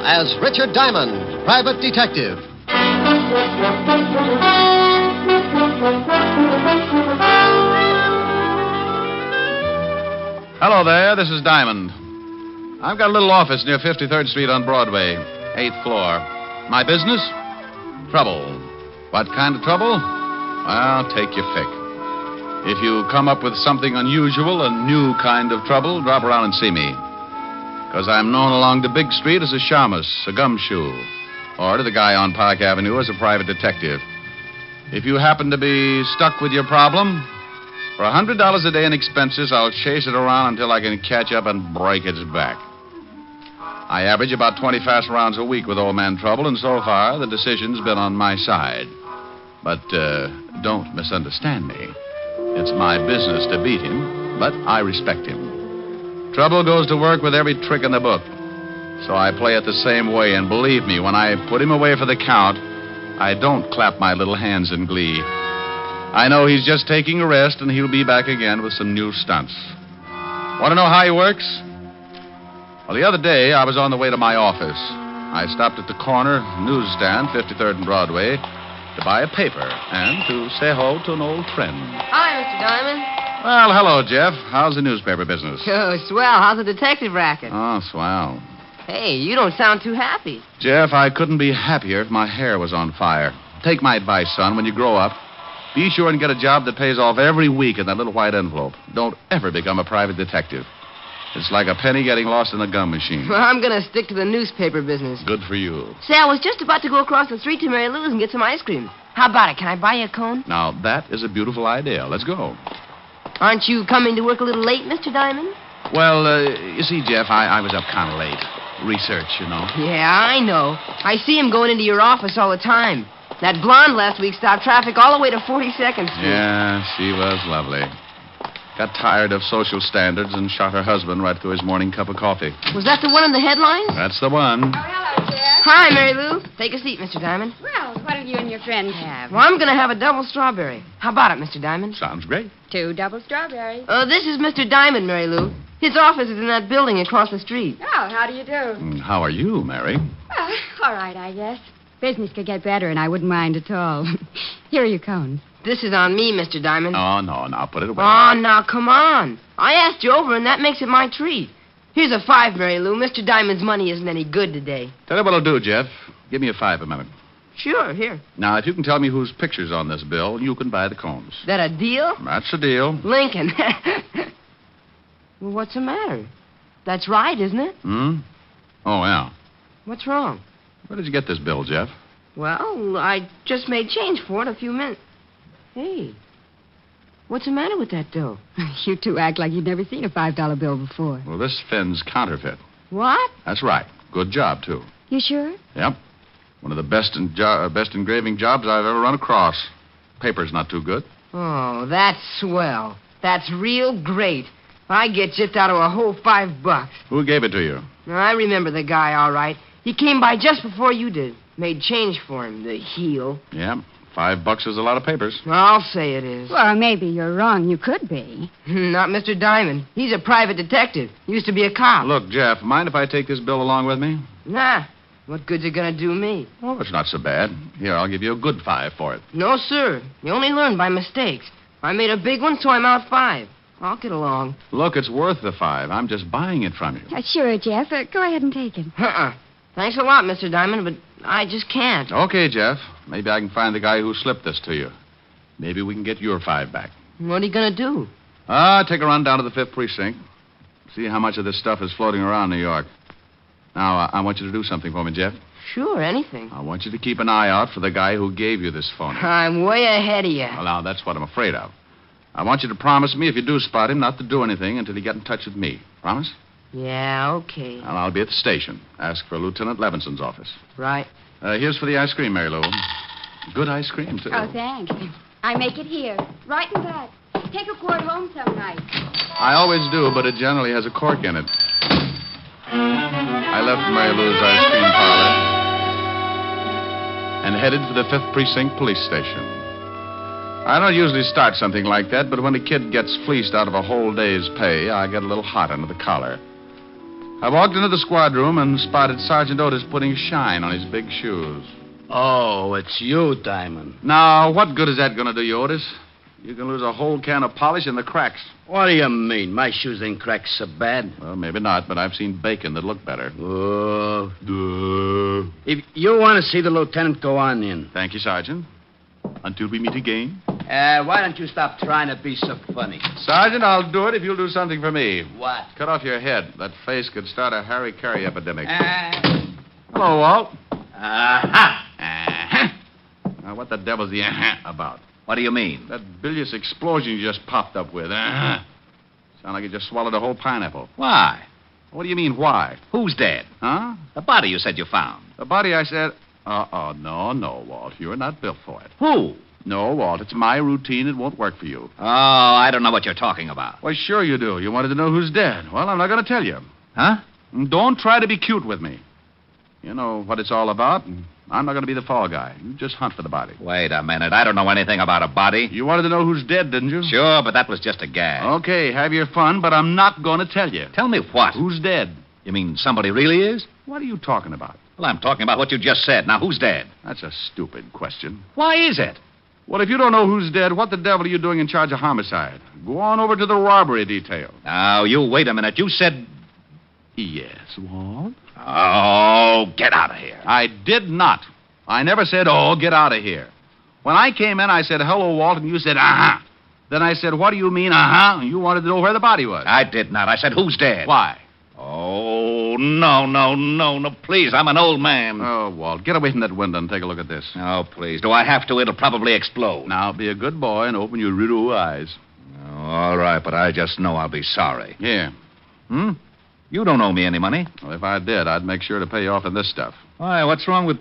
as Richard Diamond, private detective. Hello there, this is Diamond. I've got a little office near 53rd Street on Broadway, 8th floor. My business? Trouble. What kind of trouble? Well, take your pick. If you come up with something unusual, a new kind of trouble, drop around and see me. Because I'm known along the big street as a shamus, a gumshoe, or to the guy on Park Avenue as a private detective. If you happen to be stuck with your problem, for $100 a day in expenses, I'll chase it around until I can catch up and break its back. I average about 20 fast rounds a week with old man Trouble, and so far, the decision's been on my side. But don't misunderstand me. It's my business to beat him, but I respect him. Trouble goes to work with every trick in the book. So I play it the same way, and believe me, when I put him away for the count, I don't clap my little hands in glee. I know he's just taking a rest, and he'll be back again with some new stunts. Want to know how he works? Well, the other day, I was on the way to my office. I stopped at the corner newsstand, 53rd and Broadway, to buy a paper and to say hello to an old friend. Hi, Mr. Diamond. Well, hello, Jeff. How's the newspaper business? Oh, swell. How's the detective racket? Oh, swell. Hey, you don't sound too happy. Jeff, I couldn't be happier if my hair was on fire. Take my advice, son. When you grow up, be sure and get a job that pays off every week in that little white envelope. Don't ever become a private detective. It's like a penny getting lost in a gum machine. Well, I'm going to stick to the newspaper business. Good for you. Say, I was just about to go across the street to Mary Lou's and get some ice cream. How about it? Can I buy you a cone? Now, that is a beautiful idea. Let's go. Aren't you coming to work a little late, Mr. Diamond? Well, you see, Jeff, I was up kind of late. Research, you know. Yeah, I know. I see him going into your office all the time. That blonde last week stopped traffic all the way to 42nd Street. Yeah, she was lovely. Got tired of social standards and shot her husband right through his morning cup of coffee. Was that the one in the headlines? That's the one. Oh, hello, Jeff. Hi, Mary Lou. Take a seat, Mr. Diamond. Well, what'll you and your friend have? Well, I'm going to have a double strawberry. How about it, Mr. Diamond? Sounds great. 2 double strawberries. This is Mr. Diamond, Mary Lou. His office is in that building across the street. Oh, how do you do? How are you, Mary? All right, I guess. Business could get better, and I wouldn't mind at all. Here are your cones. This is on me, Mr. Diamond. Oh, no, now put it away. Oh, now, come on. I asked you over, and that makes it my treat. Here's a 5, Mary Lou. Mr. Diamond's money isn't any good today. Tell you what I'll do, Jeff. Give me a 5 a minute. Sure, here. Now, if you can tell me whose picture's on this bill, you can buy the cones. That a deal? That's the deal. Lincoln. Well, what's the matter? That's right, isn't it? Hmm? Oh, yeah. What's wrong? Where did you get this bill, Jeff? Well, I just made change for it a few minutes. Hey, what's the matter with that dough? You two act like you'd never seen a $5 bill before. Well, this Finn's counterfeit. What? That's right. Good job, too. You sure? Yep. One of the best engraving jobs I've ever run across. Paper's not too good. Oh, that's swell. That's real great. I get just out of a whole $5. Who gave it to you? I remember the guy, all right. He came by just before you did. Made change for him, the heel. Yeah. $5 is a lot of papers. I'll say it is. Well, maybe you're wrong. You could be. Not Mr. Diamond. He's a private detective. Used to be a cop. Look, Jeff, mind if I take this bill along with me? Nah. What good's it gonna do me? Oh, it's not so bad. Here, I'll give you a good 5 for it. No, sir. You only learn by mistakes. I made a big one, so I'm out 5. I'll get along. Look, it's worth the 5. I'm just buying it from you. Sure, Jeff. Go ahead and take it. Thanks a lot, Mr. Diamond, but I just can't. Okay, Jeff. Maybe I can find the guy who slipped this to you. Maybe we can get your 5 back. What are you gonna do? Take a run down to the 5th precinct. See how much of this stuff is floating around New York. Now, I want you to do something for me, Jeff. Sure, anything. I want you to keep an eye out for the guy who gave you this phone. I'm way ahead of you. Well, now, that's what I'm afraid of. I want you to promise me, if you do spot him, not to do anything until you get in touch with me. Promise? Yeah, okay. Well, I'll be at the station. Ask for Lieutenant Levinson's office. Right. Here's for the ice cream, Mary Lou. Good ice cream, too. Oh, thanks. I make it here, right in back. Take a quart home some night. I always do, but it generally has a cork in it. I left Mary Lou's ice cream parlor and headed for the 5th Precinct Police Station. I don't usually start something like that, but when a kid gets fleeced out of a whole day's pay, I get a little hot under the collar. I walked into the squad room and spotted Sergeant Otis putting shine on his big shoes. Oh, it's you, Diamond. Now, what good is that going to do you, Otis? You can lose a whole can of polish in the cracks. What do you mean? My shoes ain't cracked so bad. Well, maybe not, but I've seen bacon that look better. Oh. If you want to see the lieutenant, go on in. Thank you, Sergeant. Until we meet again. Why don't you stop trying to be so funny? Sergeant, I'll do it if you'll do something for me. What? Cut off your head. That face could start a Harry Carey epidemic. Hello, Walt. Aha! Now, what the devil's the about? What do you mean? That bilious explosion you just popped up with. Sound like you just swallowed a whole pineapple. Why? What do you mean, why? Who's dead? Huh? The body you said you found. The body, I said... No, Walt. You're not built for it. Who? No, Walt, it's my routine. It won't work for you. Oh, I don't know what you're talking about. Well, sure you do. You wanted to know who's dead. Well, I'm not going to tell you. Huh? Don't try to be cute with me. You know what it's all about, and I'm not going to be the fall guy. You just hunt for the body. Wait a minute. I don't know anything about a body. You wanted to know who's dead, didn't you? Sure, but that was just a gag. Okay, have your fun, but I'm not going to tell you. Tell me what? Who's dead? You mean somebody really is? What are you talking about? Well, I'm talking about what you just said. Now, who's dead? That's a stupid question. Why is it? Well, if you don't know who's dead, what the devil are you doing in charge of homicide? Go on over to the robbery detail. Now, you wait a minute. You said... Yes, Walt? Oh, get out of here. I did not. I never said, oh, get out of here. When I came in, I said, hello, Walt, and you said, uh-huh. Then I said, what do you mean, uh-huh? And you wanted to know where the body was. I did not. I said, who's dead? Why? Oh, no, please. I'm an old man. Oh, Walt, get away from that window and take a look at this. Oh, please. Do I have to? It'll probably explode. Now, be a good boy and open your little eyes. Oh, all right, but I just know I'll be sorry. Here. You don't owe me any money. Well, if I did, I'd make sure to pay you off in this stuff. Why, what's wrong with...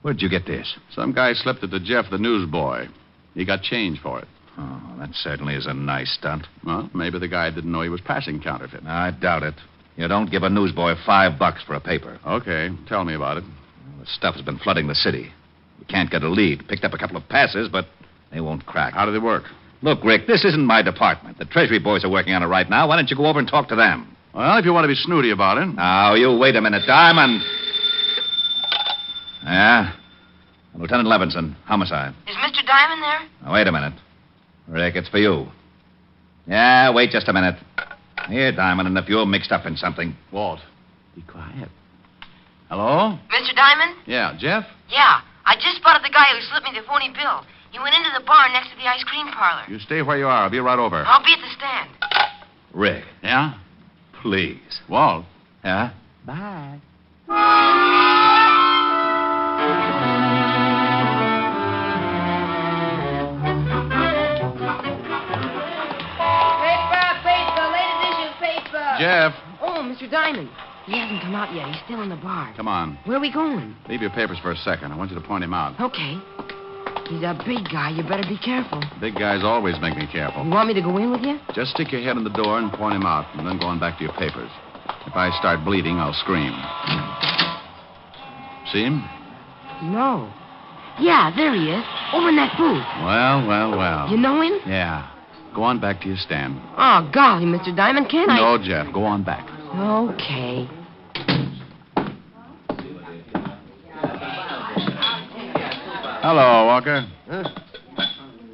Where'd you get this? Some guy slipped it to Jeff, the newsboy. He got change for it. Oh, that certainly is a nice stunt. Well, maybe the guy didn't know he was passing counterfeit. I doubt it. You don't give a newsboy $5 for a paper. Okay, tell me about it. The stuff has been flooding the city. We can't get a lead. Picked up a couple of passes, but they won't crack. How did it work? Look, Rick, this isn't my department. The Treasury boys are working on it right now. Why don't you go over and talk to them? Well, if you want to be snooty about it. Now, you wait a minute, Diamond. Yeah? Lieutenant Levinson, homicide. Is Mr. Diamond there? Now, wait a minute. Rick, it's for you. Yeah, wait just a minute. Here, Diamond, and if you're mixed up in something... Walt, be quiet. Hello? Mr. Diamond? Yeah, Jeff? Yeah. I just spotted the guy who slipped me the phony bill. He went into the bar next to the ice cream parlor. You stay where you are. I'll be right over. I'll be at the stand. Rick, Yeah? please. Walt. Yeah? Bye. Paper, latest issue paper. Jeff. Oh, Mr. Diamond. He hasn't come out yet. He's still in the bar. Come on. Where are we going? Leave your papers for a second. I want you to point him out. Okay. He's a big guy. You better be careful. Big guys always make me careful. You want me to go in with you? Just stick your head in the door and point him out, and then go on back to your papers. If I start bleeding, I'll scream. See him? No. Yeah, there he is. Over in that booth. Well. You know him? Yeah. Go on back to your stand. Oh, golly, Mr. Diamond, can't I? No, Jeff. Go on back. Okay. Hello, Walker. Huh?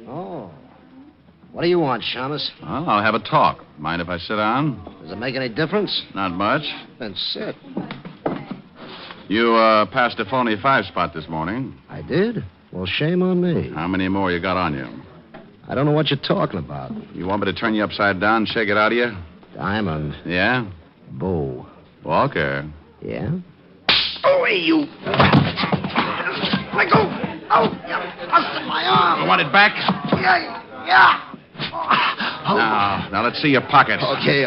Oh. What do you want, Shamus? Well, I'll have a talk. Mind if I sit down? Does it make any difference? Not much. Then sit. You passed a phony 5 spot this morning. I did? Well, shame on me. How many more you got on you? I don't know what you're talking about. You want me to turn you upside down and shake it out of you? Diamond. Yeah? Bo. Walker. Yeah? Oh, hey, you. Let go. Oh, busted my arm. You want it back? Yeah. Now let's see your pockets. Okay.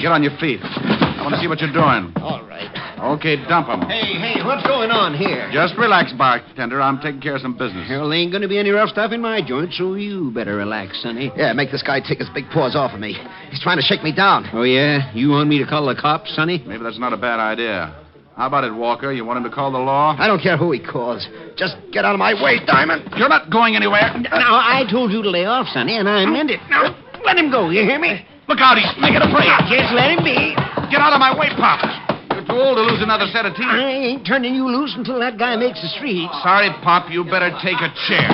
Get on your feet. I want to see what you're doing. All right. Okay, dump them. Hey, what's going on here? Just relax, bartender. I'm taking care of some business. Well, there ain't going to be any rough stuff in my joint, so you better relax, Sonny. Yeah, make this guy take his big paws off of me. He's trying to shake me down. Oh, yeah? You want me to call the cops, Sonny? Maybe that's not a bad idea. How about it, Walker? You want him to call the law? I don't care who he calls. Just get out of my way, Diamond. You're not going anywhere. Now, I told you to lay off, Sonny, and I meant it. Now, let him go, you hear me? Look out, he's making a break. Just let him be. Get out of my way, Pop. You're too old to lose another set of teeth. I ain't turning you loose until that guy makes the street. Sorry, Pop. You better take a chair.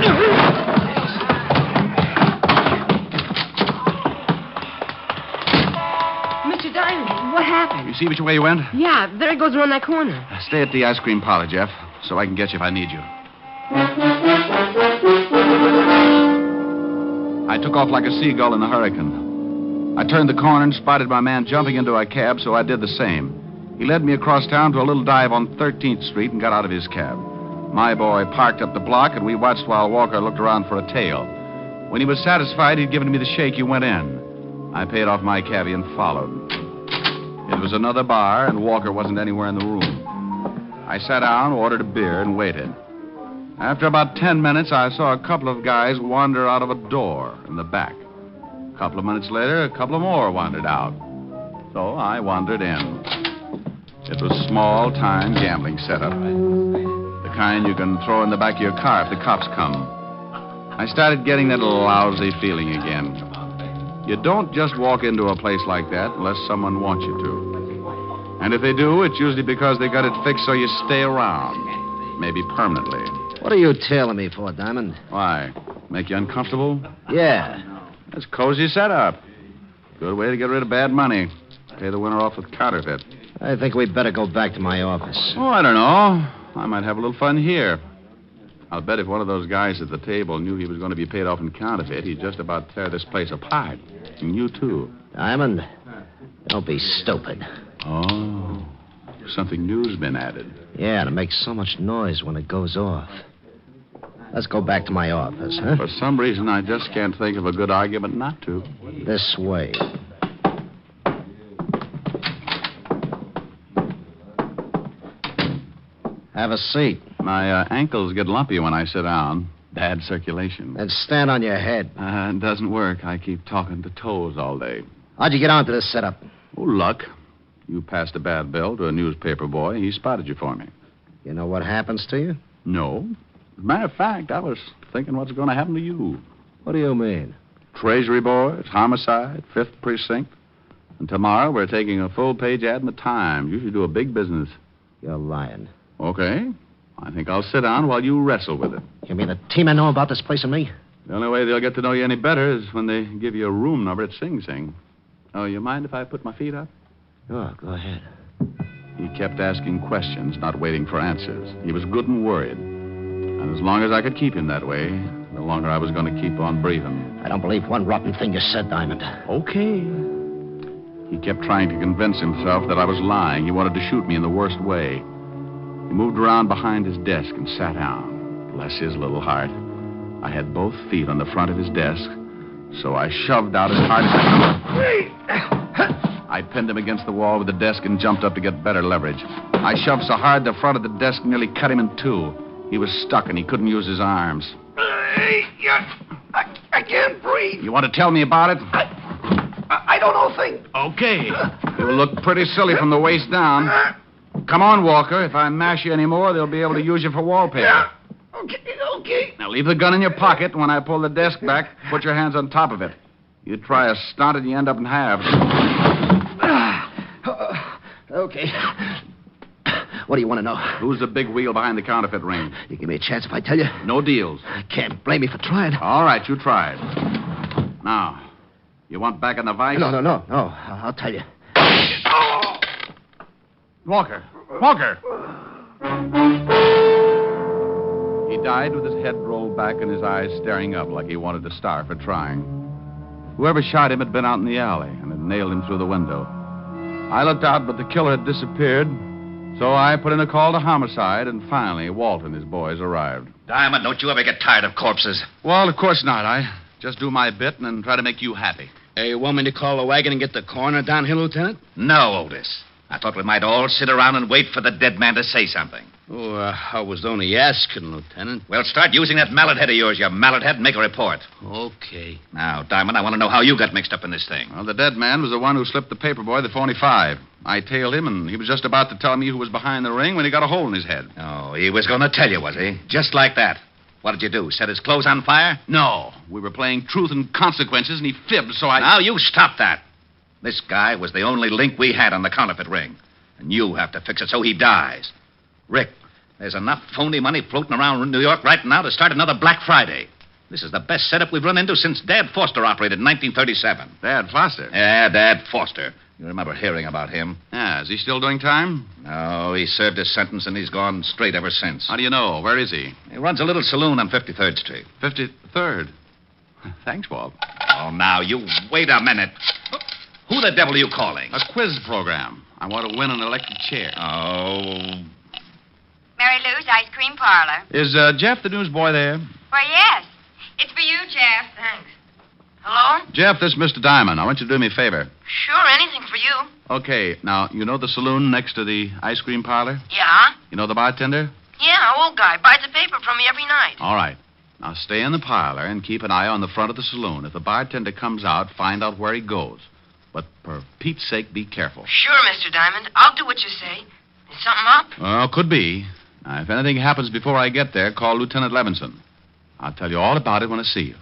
Mr. Diamond, what happened? You see which way you went? Yeah, there it goes around that corner. Stay at the ice cream parlor, Jeff, so I can get you if I need you. I took off like a seagull in a hurricane. I turned the corner and spotted my man jumping into a cab, so I did the same. He led me across town to a little dive on 13th Street and got out of his cab. My boy parked up the block, and we watched while Walker looked around for a tail. When he was satisfied he'd given me the shake, he went in. I paid off my cabbie and followed. It was another bar, and Walker wasn't anywhere in the room. I sat down, ordered a beer, and waited. After about 10 minutes, I saw a couple of guys wander out of a door in the back. A couple of minutes later, a couple of more wandered out. So I wandered in. It was small-time gambling setup. The kind you can throw in the back of your car if the cops come. I started getting that lousy feeling again. You don't just walk into a place like that unless someone wants you to. And if they do, it's usually because they got it fixed so you stay around. Maybe permanently. What are you tailing me for, Diamond? Why? Make you uncomfortable? Yeah. That's cozy setup. Good way to get rid of bad money. Pay the winner off with counterfeit. I think we'd better go back to my office. Oh, I don't know. I might have a little fun here. I'll bet if one of those guys at the table knew he was going to be paid off in counterfeit, he'd just about tear this place apart. And you, too. Diamond, don't be stupid. Oh, something new's been added. Yeah, and it makes so much noise when it goes off. Let's go back to my office, huh? For some reason, I just can't think of a good argument not to. This way. Have a seat. My ankles get lumpy when I sit down. Bad circulation. And stand on your head. It doesn't work. I keep talking to toes all day. How'd you get onto this setup? Oh, luck. You passed a bad bill to a newspaper boy. He spotted you for me. You know what happens to you? No. As a matter of fact, I was thinking what's going to happen to you. What do you mean? Treasury boys, homicide, 5th precinct. And tomorrow we're taking a full-page ad in the Times. You should do a big business. You're lying. Okay. I think I'll sit down while you wrestle with it. You mean the team I know about this place and me? The only way they'll get to know you any better is when they give you a room number at Sing Sing. Oh, you mind if I put my feet up? Oh, go ahead. He kept asking questions, not waiting for answers. He was good and worried. And as long as I could keep him that way, the longer I was going to keep on breathing. I don't believe one rotten thing you said, Diamond. Okay. He kept trying to convince himself that I was lying. He wanted to shoot me in the worst way. He moved around behind his desk and sat down. Bless his little heart. I had both feet on the front of his desk, so I shoved out as hard as I could. I pinned him against the wall with the desk and jumped up to get better leverage. I shoved so hard the front of the desk nearly cut him in two. He was stuck and he couldn't use his arms. I can't breathe. You want to tell me about it? I don't know a thing. Okay. You'll look pretty silly from the waist down. Come on, Walker. If I mash you anymore, they'll be able to use you for wallpaper. Yeah. Okay. Now, leave the gun in your pocket. When I pull the desk back, put your hands on top of it. You try a stunt and you end up in halves. Okay. What do you want to know? Who's the big wheel behind the counterfeit ring? You give me a chance if I tell you? No deals. I can't blame you for trying. All right, you tried. Now, you want back in the vice? No. I'll tell you. Walker! He died with his head rolled back and his eyes staring up like he wanted to starve for trying. Whoever shot him had been out in the alley and had nailed him through the window. I looked out, but the killer had disappeared, so I put in a call to homicide, and finally Walt and his boys arrived. Diamond, don't you ever get tired of corpses? Well, of course not. I just do my bit and then try to make you happy. Hey, you want me to call the wagon and get the coroner down here, Lieutenant? No, Otis. I thought we might all sit around and wait for the dead man to say something. Oh, I was only asking, Lieutenant. Well, start using that mallet head of yours, you mallet head, and make a report. Okay. Now, Diamond, I want to know how you got mixed up in this thing. Well, the dead man was the one who slipped the paper boy the .25. I tailed him, and he was just about to tell me who was behind the ring when he got a hole in his head. Oh, he was going to tell you, was he? Just like that. What did you do? Set his clothes on fire? No. We were playing truth and consequences, and he fibbed, so I... Now, you stop that. This guy was the only link we had on the counterfeit ring. And you have to fix it so he dies. Rick, there's enough phony money floating around New York right now to start another Black Friday. This is the best setup we've run into since Dad Foster operated in 1937. Dad Foster? Yeah, Dad Foster. You remember hearing about him? Yeah, is he still doing time? No, he served his sentence and he's gone straight ever since. How do you know? Where is he? He runs a little saloon on 53rd Street. 53rd. Thanks, Bob. Oh, now, you wait a minute. Who the devil are you calling? A quiz program. I want to win an electric chair. Oh. Mary Lou's ice cream parlor. Is Jeff the newsboy there? Why, yes. It's for you, Jeff. Thanks. Hello? Jeff, this is Mr. Diamond. I want you to do me a favor. Sure, anything for you. Okay, now, you know the saloon next to the ice cream parlor? Yeah? You know the bartender? Yeah, old guy. Buys the paper from me every night. All right. Now, stay in the parlor and keep an eye on the front of the saloon. If the bartender comes out, find out where he goes. But for Pete's sake, be careful. Sure, Mr. Diamond. I'll do what you say. Is something up? Well, could be. Now, if anything happens before I get there, call Lieutenant Levinson. I'll tell you all about it when I see you.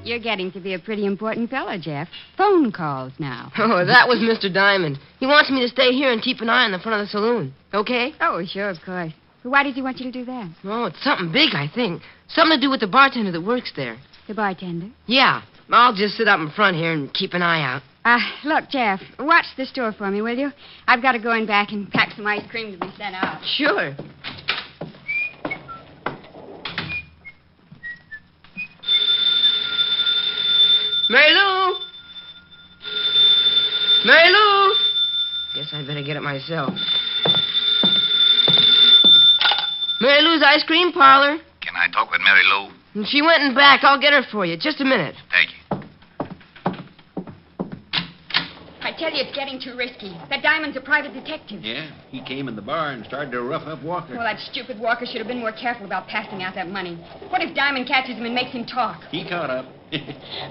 You're getting to be a pretty important fellow, Jeff. Phone calls now. Oh, that was Mr. Diamond. He wants me to stay here and keep an eye on the front of the saloon. Okay? Oh, sure, of course. But why does he want you to do that? Oh, it's something big, I think. Something to do with the bartender that works there. The bartender? Yeah. I'll just sit up in front here and keep an eye out. Look, Jeff, watch the store for me, will you? I've got to go in back and pack some ice cream to be sent out. Sure. Mary Lou! Mary Lou! Guess I'd better get it myself. Mary Lou's ice cream parlor. Can I talk with Mary Lou? And she went in back. I'll get her for you. Just a minute. Thank you. I tell you, it's getting too risky. That Diamond's a private detective. Yeah, he came in the bar and started to rough up Walker. Well, that stupid Walker should have been more careful about passing out that money. What if Diamond catches him and makes him talk? He caught up,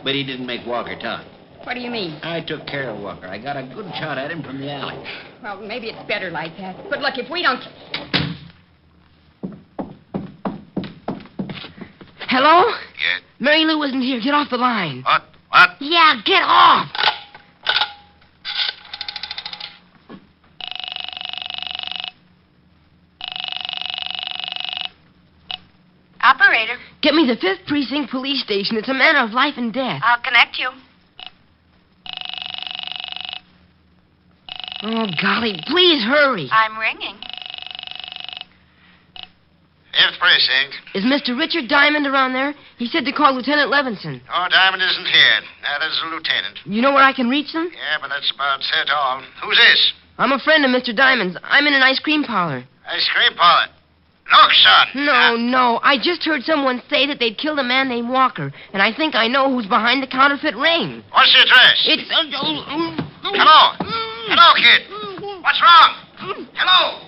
but he didn't make Walker talk. What do you mean? I took care of Walker. I got a good shot at him from the alley. Well, maybe it's better like that. But look, if we don't... Hello? Yes? Mary Lou isn't here. Get off the line. What? What? Yeah, get off. Operator, Get me the 5th Precinct Police Station. It's a matter of life and death. I'll connect you. Oh, golly, please hurry. I'm ringing. 5th Precinct. Is Mr. Richard Diamond around there? He said to call Lieutenant Levinson. Oh, Diamond isn't here. That is the lieutenant. You know where I can reach them? Yeah, but that's about it all. Who's this? I'm a friend of Mr. Diamond's. I'm in an ice cream parlor. Ice cream parlor. Look, son. No. I just heard someone say that they'd killed a man named Walker, and I think I know who's behind the counterfeit ring. What's the address? It's... Hello. Hello, kid. What's wrong? Hello.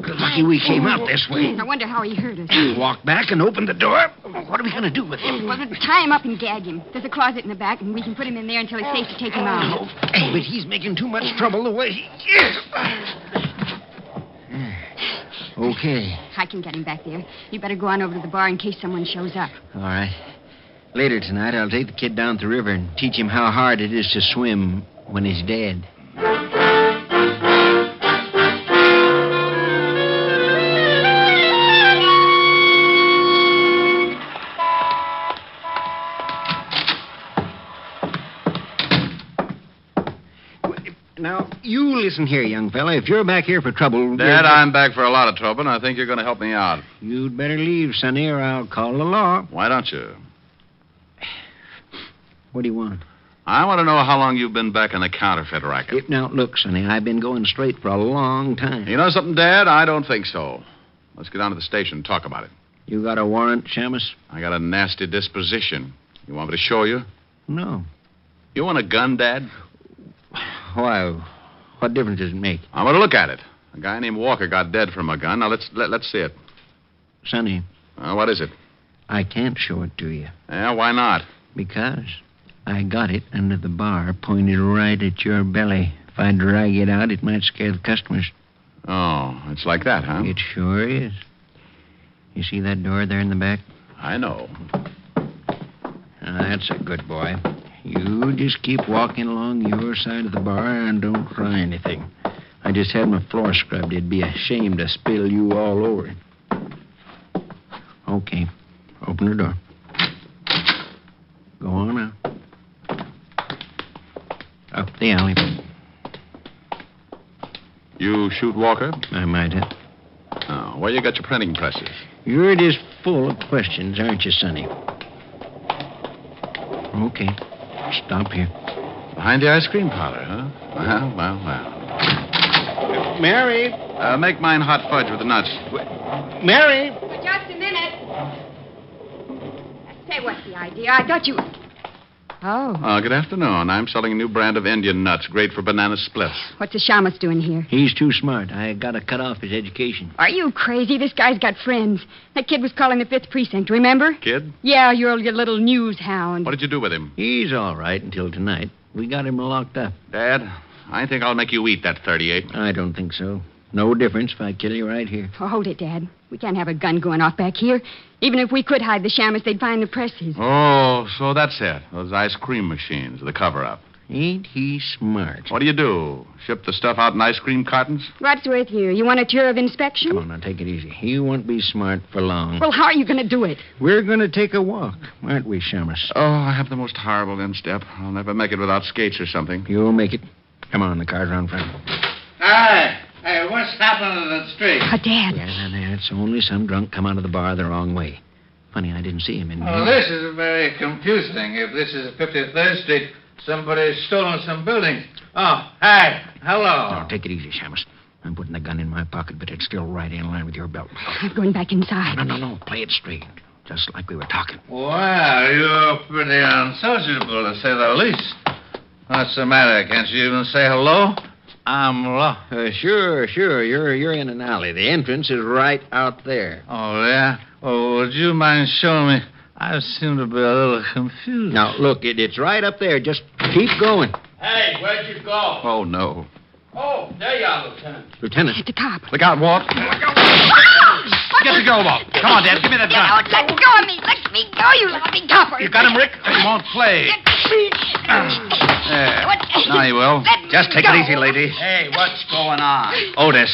Lucky we came out this way. I wonder how he hurt us. Walked back and opened the door. What are we going to do with him? Well, tie him up and gag him. There's a closet in the back, and we can put him in there until it's safe to take him out. Hey, but he's making too much trouble the way he is. Okay. I can get him back there. You better go on over to the bar in case someone shows up. All right. Later tonight, I'll take the kid down to the river and teach him how hard it is to swim when he's dead. Now, you listen here, young fella. If you're back here for trouble... Dad, I'm back for a lot of trouble, and I think you're going to help me out. You'd better leave, Sonny, or I'll call the law. Why don't you? What do you want? I want to know how long you've been back in the counterfeit racket. Now, look, Sonny, I've been going straight for a long time. You know something, Dad? I don't think so. Let's get down to the station and talk about it. You got a warrant, Shamus? I got a nasty disposition. You want me to show you? No. You want a gun, Dad? Why? What difference does it make? I want to look at it. A guy named Walker got dead from a gun. Now, let's see it. Sonny, What is it? I can't show it to you. Yeah, why not? Because I got it under the bar, pointed right at your belly I drag it out, it might scare the customers. Oh, it's like that, huh? It sure is. You see that door there in the back? I know. That's a good boy. You just keep walking along your side of the bar and don't try anything. I just had my floor scrubbed. It'd be a shame to spill you all over it. Okay. Open the door. Go on now. Up the alley. You shoot Walker? I might have. Oh, where you got your printing presses? You're just full of questions, aren't you, Sonny? Okay. Stop here. Behind the ice cream parlor, huh? Well. Mary! Make mine hot fudge with the nuts. Mary! For just a minute. Say, what's the idea? I thought you... Oh. Good afternoon. I'm selling a new brand of Indian nuts, great for banana splits. What's the shamus doing here? He's too smart. I gotta cut off his education. Are you crazy? This guy's got friends. That kid was calling the 5th precinct, remember? Kid? Yeah, your little news hound. What did you do with him? He's all right until tonight. We got him locked up. Dad, I think I'll make you eat that 38. I don't think so. No difference if I kill you right here. Oh, hold it, Dad. We can't have a gun going off back here. Even if we could hide the shamus, they'd find the presses. Oh, so that's it. Those ice cream machines, the cover-up. Ain't he smart? What do? Ship the stuff out in ice cream cartons? What's with you? You want a tour of inspection? Come on, now, take it easy. You won't be smart for long. Well, how are you going to do it? We're going to take a walk, aren't we, Shamus? Oh, I have the most horrible instep. I'll never make it without skates or something. You'll make it. Come on, the car's around front. Hi. Hey, what's happening to the street? Oh, Dad. Yeah, it's only some drunk come out of the bar the wrong way. Funny, I didn't see him in Oh, this is very confusing. If this is 53rd Street, somebody's stolen some buildings. Oh, hi. Hello. No, take it easy, Shamus. I'm putting the gun in my pocket, but it's still right in line with your belt. I'm going back inside. No. Play it straight. Just like we were talking. Well, you're pretty unsociable, to say the least. What's the matter? Can't you even say hello? I'm lost. Sure. You're in an alley. The entrance is right out there. Oh, yeah? Oh, would you mind showing me? I seem to be a little confused. Now, look, it's right up there. Just keep going. Hey, where'd you go? Oh, no. Oh, there you are, Lieutenant. Lieutenant. It's a cop. Look out, Walt. Get the girl, Walt. Come on, Dad. Give me that gun. Don't let go of me. Let me go, you lucky copper. You got him, Rick? He won't play. There. Now he will. Just take it easy, lady. Hey, what's going on? Otis,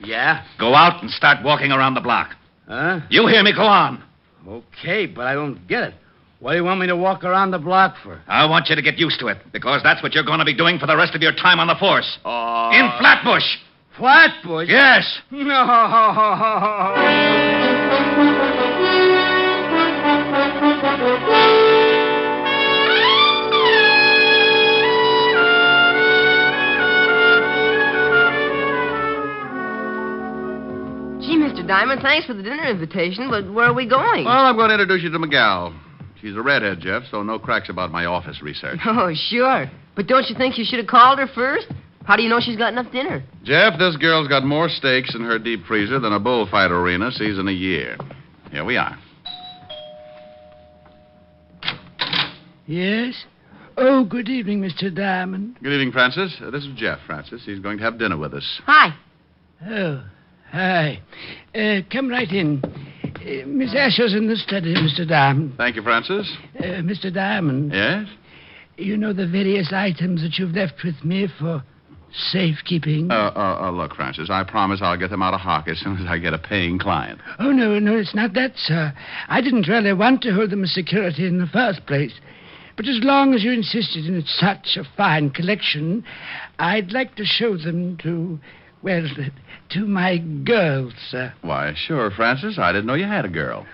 Yeah? go out and start walking around the block. Huh? You hear me? Go on. Okay, but I don't get it. What do you want me to walk around the block for? I want you to get used to it, because that's what you're going to be doing for the rest of your time on the force. In Flatbush. Flatbush? Yes. No. Gee, Mr. Diamond, thanks for the dinner invitation, but where are we going? Well, I'm going to introduce you to Miguel. She's a redhead, Jeff, so no cracks about my office research. Oh, sure. But don't you think you should have called her first? How do you know she's got enough dinner? Jeff, this girl's got more steaks in her deep freezer than a bullfight arena sees in a year. Here we are. Yes? Oh, good evening, Mr. Diamond. Good evening, Francis. This is Jeff, Francis. He's going to have dinner with us. Hi. Oh, hi. Come right in. Miss Asher's in the study, Mr. Diamond. Thank you, Francis. Mr. Diamond. Yes? You know the various items that you've left with me for safekeeping? Look, Francis, I promise I'll get them out of hock as soon as I get a paying client. Oh, no, it's not that, sir. I didn't really want to hold them as security in the first place. But as long as you insisted in such a fine collection, I'd like to show them to my girls, sir. Why, sure, Francis. I didn't know you had a girl.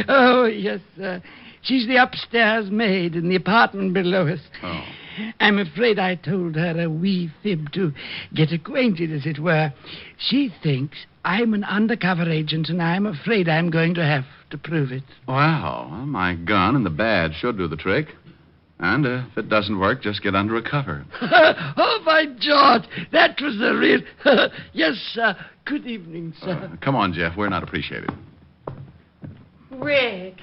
Oh, yes, sir. She's the upstairs maid in the apartment below us. Oh. I'm afraid I told her a wee fib to get acquainted, as it were. She thinks I'm an undercover agent, and I'm afraid I'm going to have to prove it. Well, my gun and the badge should do the trick. And if it doesn't work, just get under a cover. Oh, by George, that was the real... Yes, sir. Good evening, sir. Come on, Jeff. We're not appreciated. Rick.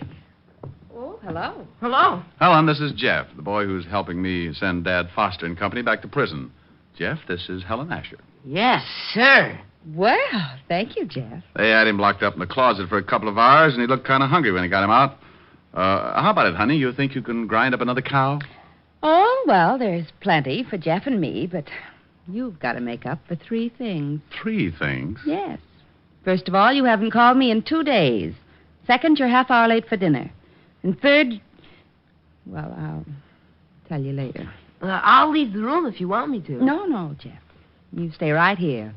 Oh, hello. Hello. Helen, this is Jeff, the boy who's helping me send Dad Foster and Company back to prison. Jeff, this is Helen Asher. Yes, sir. Well, thank you, Jeff. They had him locked up in the closet for a couple of hours, and he looked kind of hungry when he got him out. How about it, honey? You think you can grind up another cow? Oh, well, there's plenty for Jeff and me, but you've got to make up for 3 things. 3 things? Yes. First of all, you haven't called me in 2 days. Second, you're half hour late for dinner. And third, well, I'll tell you later. I'll leave the room if you want me to. No, Jeff. You stay right here.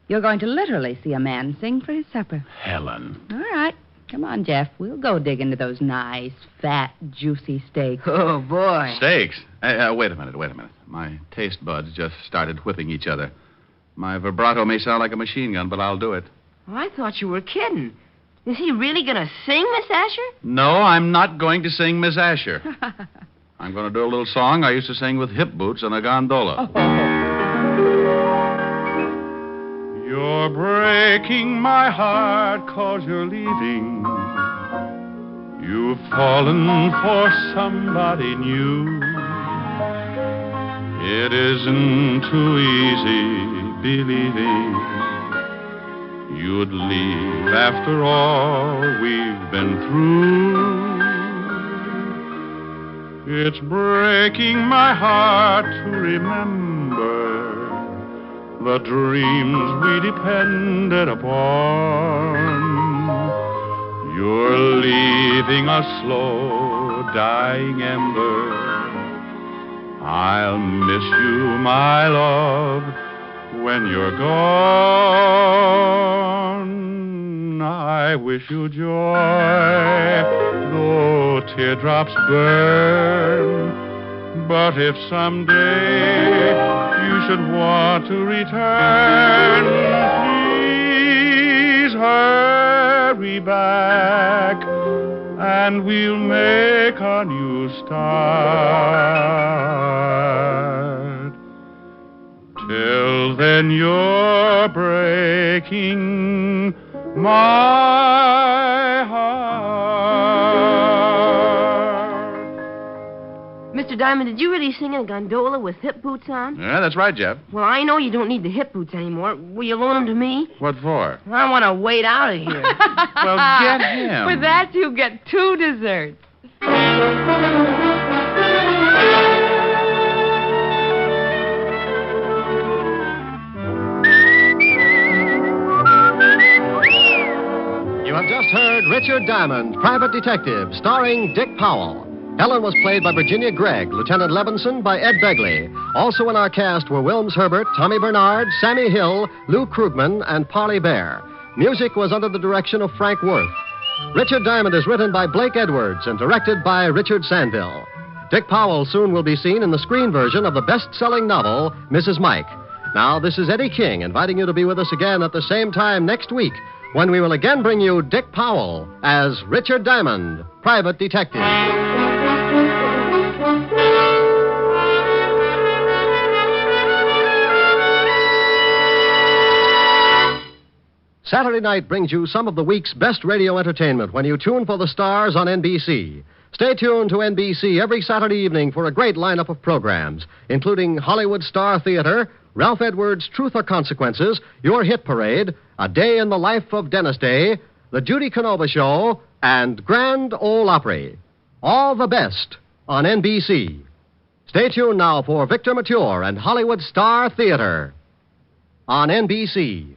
You're going to literally see a man sing for his supper. Helen. All right. Come on, Jeff. We'll go dig into those nice, fat, juicy steaks. Oh, boy. Steaks? Hey, wait a minute. My taste buds just started whipping each other. My vibrato may sound like a machine gun, but I'll do it. Oh, I thought you were kidding. Is he really going to sing, Miss Asher? No, I'm not going to sing Miss Asher. I'm going to do a little song I used to sing with hip boots on a gondola. You're breaking my heart 'cause you're leaving. You've fallen for somebody new. It isn't too easy believing you'd leave after all we've been through. It's breaking my heart to remember the dreams we depended upon. You're leaving a slow dying ember. I'll miss you, my love, when you're gone. I wish you joy, though teardrops burn. But if someday you should want to return, please hurry back, and we'll make a new start. Till then you're breaking my heart. Mr. Diamond, did you really sing in a gondola with hip boots on? Yeah, that's right, Jeff. Well, I know you don't need the hip boots anymore. Will you loan them to me? What for? I want to wait out of here. Well, get him. For that, you get 2 desserts. You have just heard Richard Diamond, Private Detective, starring Dick Powell. Helen was played by Virginia Gregg, Lieutenant Levinson by Ed Begley. Also in our cast were Wilms Herbert, Tommy Bernard, Sammy Hill, Lou Krugman, and Parley Bear. Music was under the direction of Frank Worth. Richard Diamond is written by Blake Edwards and directed by Richard Sandville. Dick Powell soon will be seen in the screen version of the best-selling novel, Mrs. Mike. Now, this is Eddie King inviting you to be with us again at the same time next week when we will again bring you Dick Powell as Richard Diamond, Private Detective. Saturday night brings you some of the week's best radio entertainment when you tune for the stars on NBC. Stay tuned to NBC every Saturday evening for a great lineup of programs, including Hollywood Star Theater, Ralph Edwards' Truth or Consequences, Your Hit Parade, A Day in the Life of Dennis Day, The Judy Canova Show, and Grand Ole Opry. All the best on NBC. Stay tuned now for Victor Mature and Hollywood Star Theater on NBC.